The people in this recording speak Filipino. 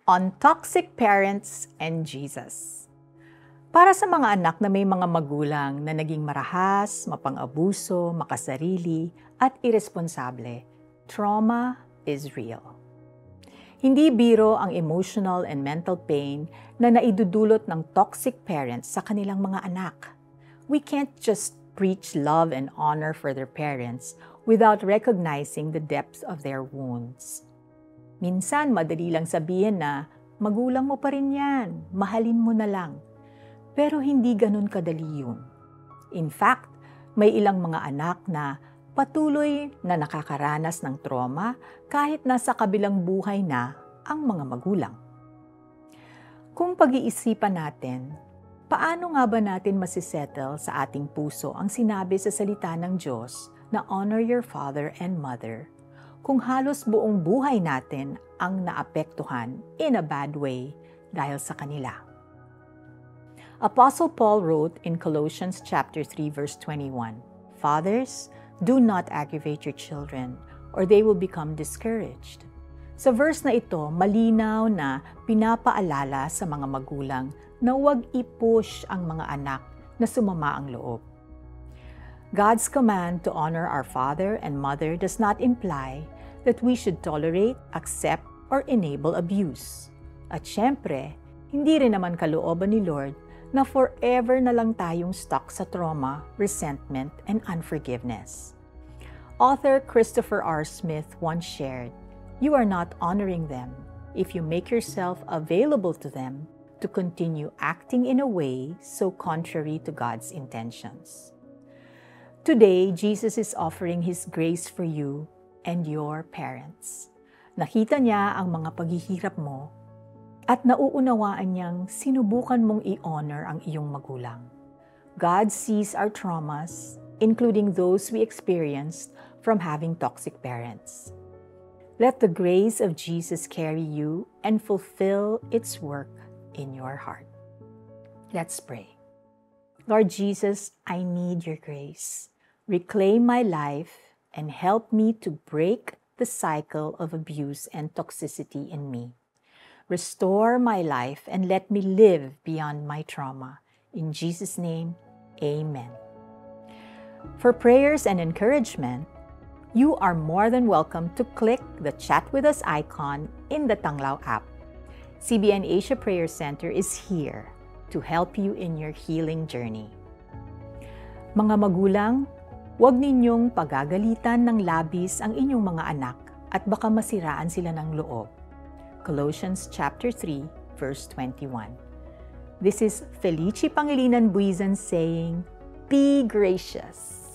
on toxic parents and Jesus. Para sa mga anak na may mga magulang na naging marahas, mapang-abuso, makasarili, at irresponsable, trauma is real. Hindi biro ang emotional and mental pain na naidudulot ng toxic parents sa kanilang mga anak. We can't just preach love and honor for their parents without recognizing the depths of their wounds. Minsan, madali lang sabihin na, magulang mo pa rin yan, mahalin mo na lang. Pero hindi ganun kadali yun. In fact, may ilang mga anak na patuloy na nakakaranas ng trauma kahit nasa kabilang buhay na ang mga magulang. Kung pag-iisipan natin, paano nga ba natin masisettle sa ating puso ang sinabi sa salita ng Diyos na honor your father and mother kung halos buong buhay natin ang naapektuhan in a bad way dahil sa kanila? Apostle Paul wrote in Colossians chapter 3 verse 21, "Fathers, do not aggravate your children, or they will become discouraged." Sa verse na ito, malinaw na pinapaalala sa mga magulang na huwag i-push ang mga anak na sumama ang loob. God's command to honor our father and mother does not imply that we should tolerate, accept, or enable abuse. At syempre, hindi rin naman kalooban ni Lord na forever na lang tayong stuck sa trauma, resentment, and unforgiveness. Author Christopher R. Smith once shared, "You are not honoring them if you make yourself available to them to continue acting in a way so contrary to God's intentions." Today, Jesus is offering His grace for you and your parents. Nakita niya ang mga paghihirap mo at nauunawaan niyang sinubukan mong i-honor ang iyong magulang. God sees our traumas, including those we experienced from having toxic parents. Let the grace of Jesus carry you and fulfill its work in your heart. Let's pray. Lord Jesus, I need your grace. Reclaim my life and help me to break the cycle of abuse and toxicity in me. Restore my life and let me live beyond my trauma. In Jesus' name, amen. For prayers and encouragement, you are more than welcome to click the Chat with Us icon in the Tanglao app. CBN Asia Prayer Center is here to help you in your healing journey. Mga magulang, huwag ninyong pagagalitan ng labis ang inyong mga anak at baka masiraan sila ng loob. Colossians chapter 3, verse 21. This is Felici Pangilinan Buizan saying, "Be gracious."